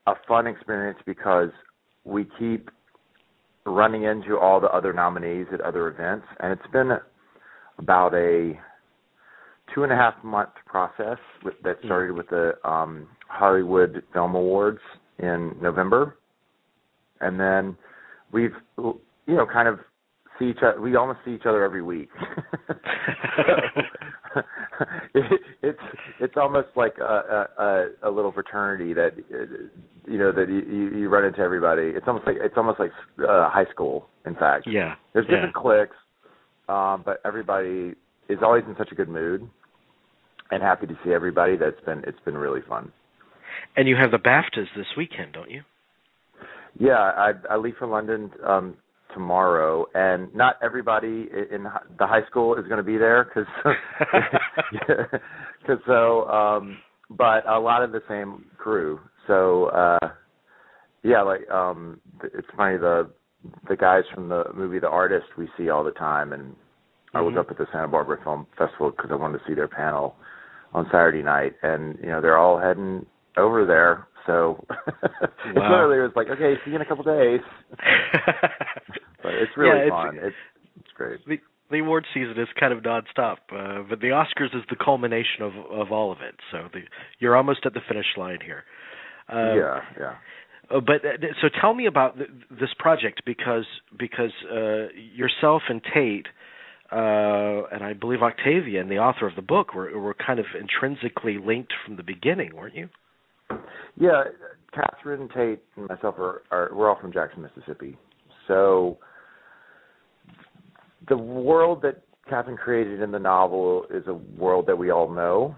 a fun experience because we keep running into all the other nominees at other events, and it's been about a 2.5-month process that started with the Hollywood Film Awards in November, and then we've kind of see each other. We almost see each other every week. It's almost like a little fraternity that that you run into everybody. It's almost like high school. In fact, yeah. There's different cliques, but everybody is always in such a good mood and happy to see everybody. It's been really fun. And you have the BAFTAs this weekend, don't you? Yeah, I leave for London tomorrow, and not everybody in the high school is going to be there but a lot of the same crew. So it's funny, the guys from the movie The Artist we see all the time, and I was up at the Santa Barbara Film Festival because I wanted to see their panel on Saturday night, and they're all heading over there. So it's literally, it was like, okay, see you in a couple days. But it's really fun. It's great. The award season is kind of nonstop, but the Oscars is the culmination of all of it. So you're almost at the finish line here. Yeah. But so tell me about this project because yourself and Tate, and I believe Octavian, the author of the book, were kind of intrinsically linked from the beginning, weren't you? Yeah, Catherine, Tate, and myself we're all from Jackson, Mississippi. So the world that Catherine created in the novel is a world that we all know.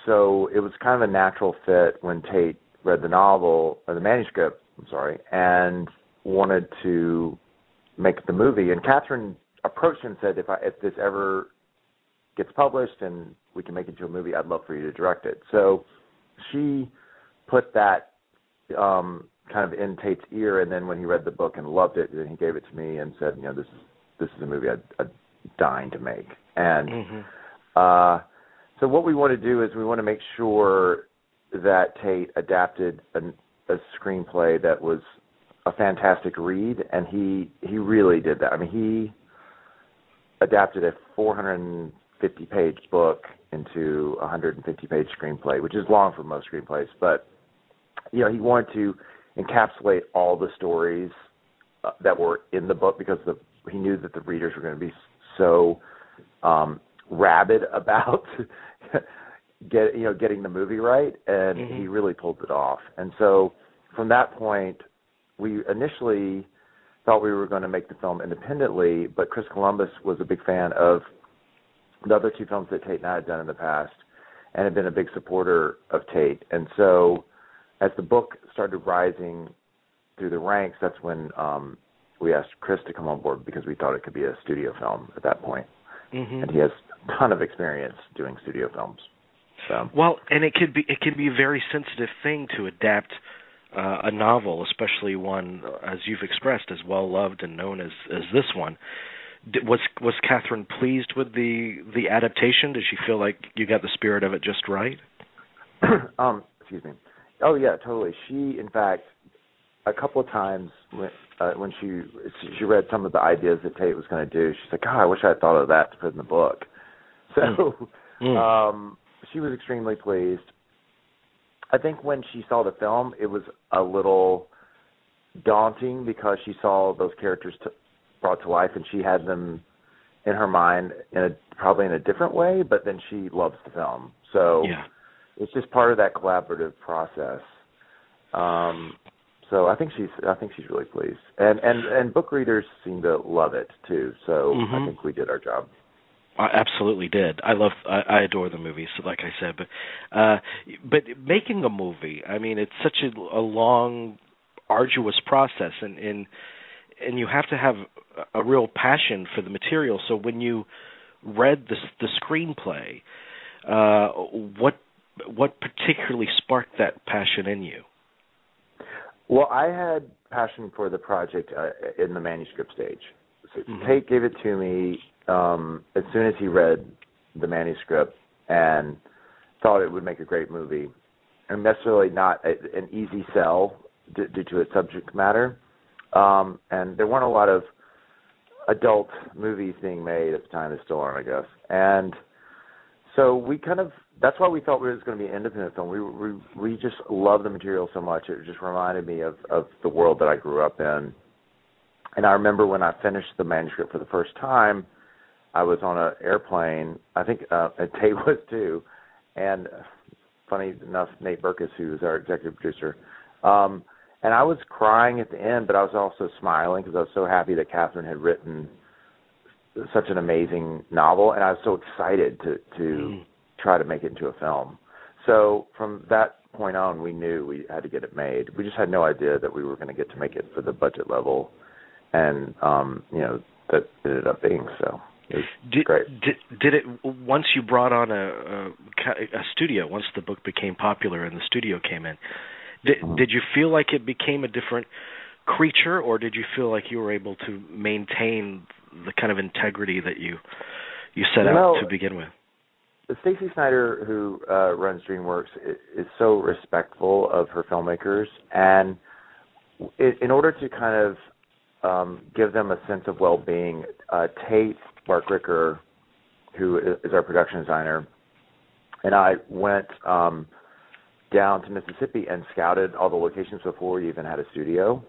So it was kind of a natural fit when Tate read the novel, or the manuscript, and wanted to make the movie. And Catherine approached him and said, if this ever gets published and we can make it into a movie, I'd love for you to direct it. So she put that kind of in Tate's ear, and then when he read the book and loved it, then he gave it to me and said, this is a movie I'm dying to make. And so what we want to do is we want to make sure that Tate adapted a screenplay that was a fantastic read, and he really did that. I mean, he adapted a 450-page book into a 150-page screenplay, which is long for most screenplays, but he wanted to encapsulate all the stories that were in the book because he knew that the readers were going to be so rabid about getting the movie right, and he really pulled it off. And so from that point, we initially thought we were going to make the film independently, but Chris Columbus was a big fan of the other two films that Tate and I had done in the past and had been a big supporter of Tate. And so as the book started rising through the ranks, that's when we asked Chris to come on board because we thought it could be a studio film at that point. And he has a ton of experience doing studio films. So. Well, and it can be a very sensitive thing to adapt a novel, especially one, as you've expressed, as well loved and known as this one. Was Catherine pleased with the adaptation? Did she feel like you got the spirit of it just right? Excuse me. Oh yeah, totally. She, in fact, a couple of times when she read some of the ideas that Tate was going to do, she's like, "God, I wish I had thought of that to put in the book." So she was extremely pleased. I think when she saw the film, it was a little daunting because she saw those characters brought to life, and she had them in her mind probably in a different way, but then she loves the film. So it's just part of that collaborative process. So I think she's really pleased, and book readers seem to love it too. So I think we did our job. I absolutely did. I adore the movie, so like I said, but making a movie, I mean, it's such a long, arduous process, and you have to have a real passion for the material. So when you read the screenplay, what particularly sparked that passion in you? Well, I had passion for the project in the manuscript stage. So Tate gave it to me as soon as he read the manuscript and thought it would make a great movie. necessarily not an easy sell due to its subject matter. And there weren't a lot of adult movies being made at the time. They still aren't, I guess. And so that's why we thought it was going to be an independent film. We just loved the material so much. It just reminded me of the world that I grew up in. And I remember when I finished the manuscript for the first time, I was on an airplane, I think, and Tate was too, and funny enough, Nate Berkus, who was our executive producer, and I was crying at the end, but I was also smiling because I was so happy that Catherine had written such an amazing novel, and I was so excited to try to make it into a film. So from that point on, we knew we had to get it made. We just had no idea that we were going to get to make it for the budget level, and that ended up being so. It was great. Did it, once you brought on a studio, once the book became popular and the studio came in, did you feel like it became a different creature, or did you feel like you were able to maintain the kind of integrity that you set out to begin with? Stacey Snider, who runs DreamWorks, is so respectful of her filmmakers, and in order to kind of give them a sense of well-being, Tate Mark Ricker, who is our production designer, and I went down to Mississippi and scouted all the locations before we even had a studio.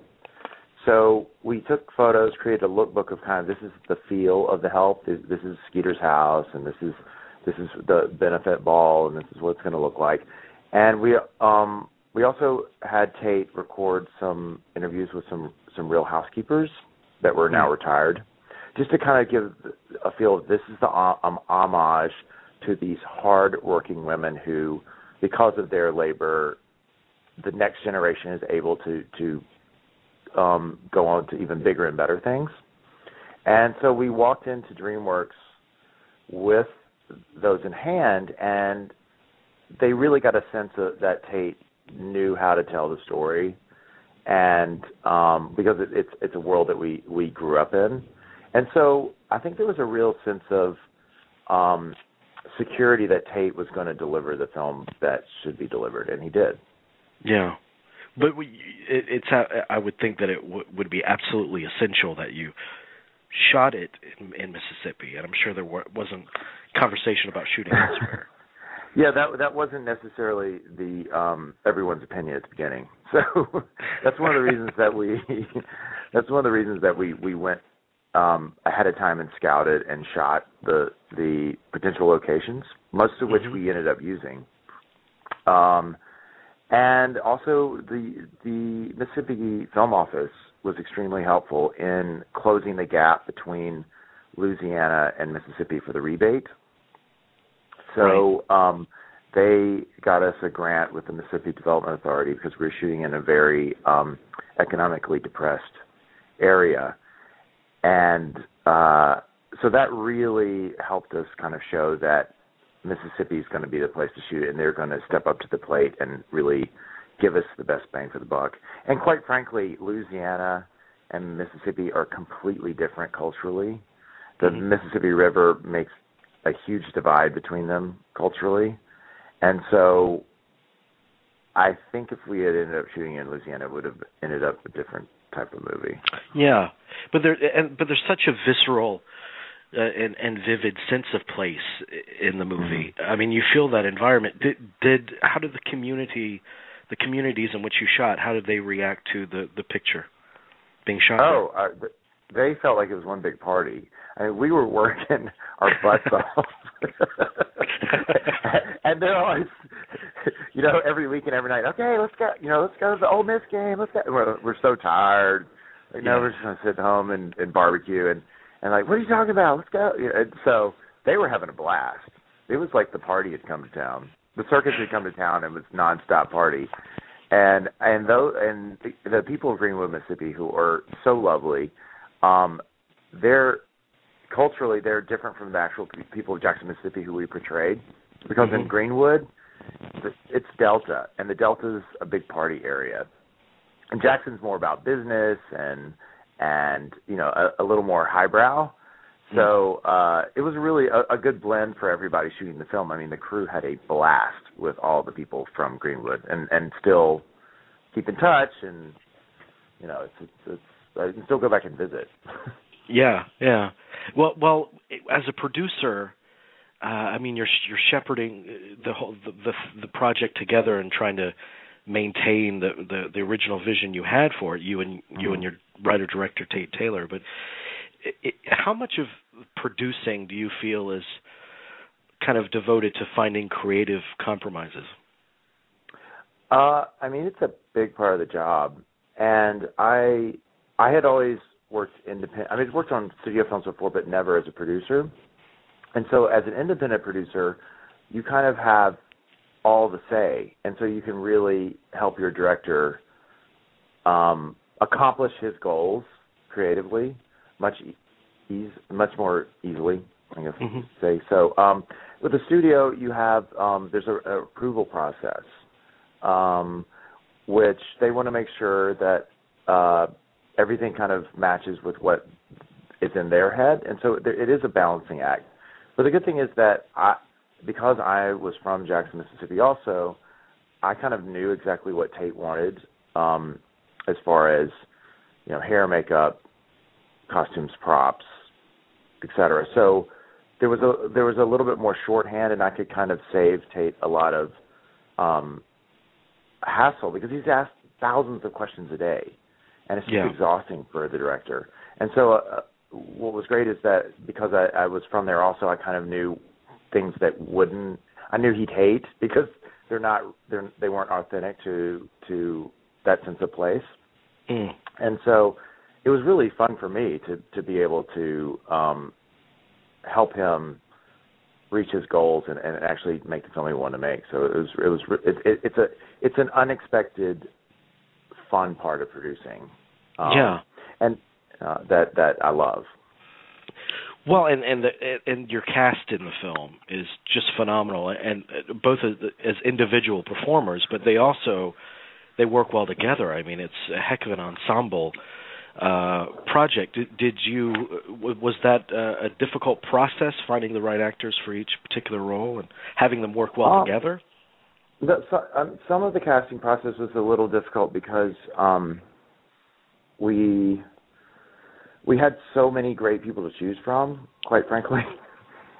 So we took photos, created a lookbook of kind of, this is the feel of the help, this is Skeeter's house, and this is the benefit ball, and this is what it's going to look like. And we also had Tate record some interviews with some real housekeepers that were now retired, just to kind of give a feel of this is the homage to these hard-working women who, because of their labor, the next generation is able to go on to even bigger and better things. And so we walked into DreamWorks with those in hand, and they really got a sense that Tate knew how to tell the story, and because it's a world that we grew up in. And so I think there was a real sense of security that Tate was going to deliver the film that should be delivered, and he did. Yeah. But I would think that it would be absolutely essential that you shot it in Mississippi, and I'm sure there wasn't conversation about shooting elsewhere. Yeah, that wasn't necessarily the everyone's opinion at the beginning. So that's one of the reasons that we went ahead of time and scouted and shot the potential locations, most of which we ended up using. And also the Mississippi Film Office was extremely helpful in closing the gap between Louisiana and Mississippi for the rebate. So they got us a grant with the Mississippi Development Authority because we were shooting in a very economically depressed area. And so that really helped us kind of show that Mississippi is going to be the place to shoot it, and they're going to step up to the plate and really give us the best bang for the buck. And quite frankly, Louisiana and Mississippi are completely different culturally. The Mississippi River makes a huge divide between them culturally. And so I think if we had ended up shooting in Louisiana, it would have ended up a different type of movie. Yeah, but there's such a visceral and vivid sense of place in the movie. I mean, you feel that environment. How did the communities in which you shot, how did they react to the picture being shot? They felt like it was one big party. I mean, we were working our butts off. And they're always, every week and every night, okay, let's go to the Ole Miss game. Let's go. We're so tired. We're just going to sit home and barbecue. And like, what are you talking about? Let's go. And so they were having a blast. It was like the party had come to town. The circus had come to town and was nonstop party. And the people of Greenwood, Mississippi, who are so lovely, they're different from the actual people of Jackson, Mississippi, who we portrayed. Because in Greenwood, it's Delta, and the Delta is a big party area. And Jackson's more about business and a little more highbrow. So it was really a good blend for everybody shooting the film. I mean, the crew had a blast with all the people from Greenwood, and still keep in touch, and it's I can still go back and visit. Yeah. Well, as a producer, I mean, you're shepherding the project together and trying to maintain the original vision you had for it, you and your writer director Tate Taylor. But how much of producing do you feel is kind of devoted to finding creative compromises? I mean, it's a big part of the job, and I had always worked independent. I mean, I've worked on studio films before, but never as a producer. And so, as an independent producer, you kind of have all the say, and so you can really help your director accomplish his goals creatively much more easily, I guess you could say. So, with the studio, you have there's an approval process, which they want to make sure that everything kind of matches with what is in their head, and so it is a balancing act. But the good thing is that because I was from Jackson, Mississippi also, I kind of knew exactly what Tate wanted as far as, hair, makeup, costumes, props, etc. So there was a little bit more shorthand, and I could kind of save Tate a lot of hassle, because he's asked thousands of questions a day, and it's just exhausting for the director. And so what was great is that because I was from there also, I kind of knew things that I knew he'd hate, because they weren't authentic to that sense of place. And so it was really fun for me to be able to help him reach his goals and actually make the film he wanted to make. So it's an unexpected fun part of producing. And that I love. Well, and your cast in the film is just phenomenal, and both as individual performers, but they work well together. I mean, it's a heck of an ensemble project. Was that a difficult process, finding the right actors for each particular role and having them work well together? Some of the casting process was a little difficult because we had so many great people to choose from, quite frankly.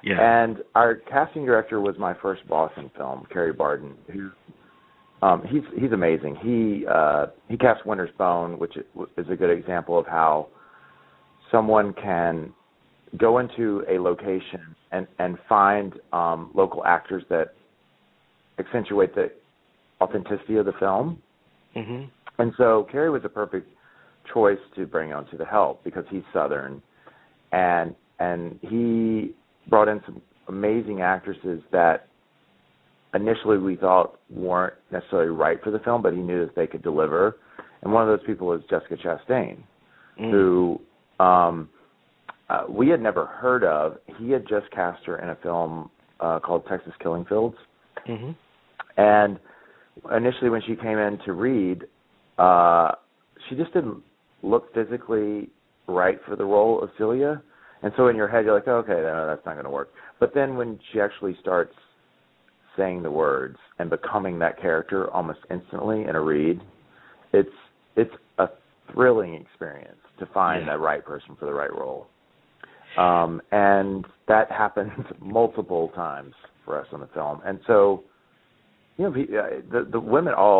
Yeah. And our casting director was my first boss in film, Kerry Barden, who he's amazing. He cast Winter's Bone, which is a good example of how someone can go into a location and find local actors that accentuate the authenticity of the film. And so Kerry was a perfect choice to bring onto The Help, because he's Southern, and he brought in some amazing actresses that initially we thought weren't necessarily right for the film, but he knew that they could deliver. And one of those people was Jessica Chastain, who we had never heard of. He had just cast her in a film called Texas Killing Fields. And initially when she came in to read, she just didn't look physically right for the role of Celia. And so in your head, you're like, okay, no, that's not going to work. But then when she actually starts saying the words and becoming that character almost instantly in a read, it's a thrilling experience to find that right person for the right role. And that happened multiple times for us on the film. And so, the women all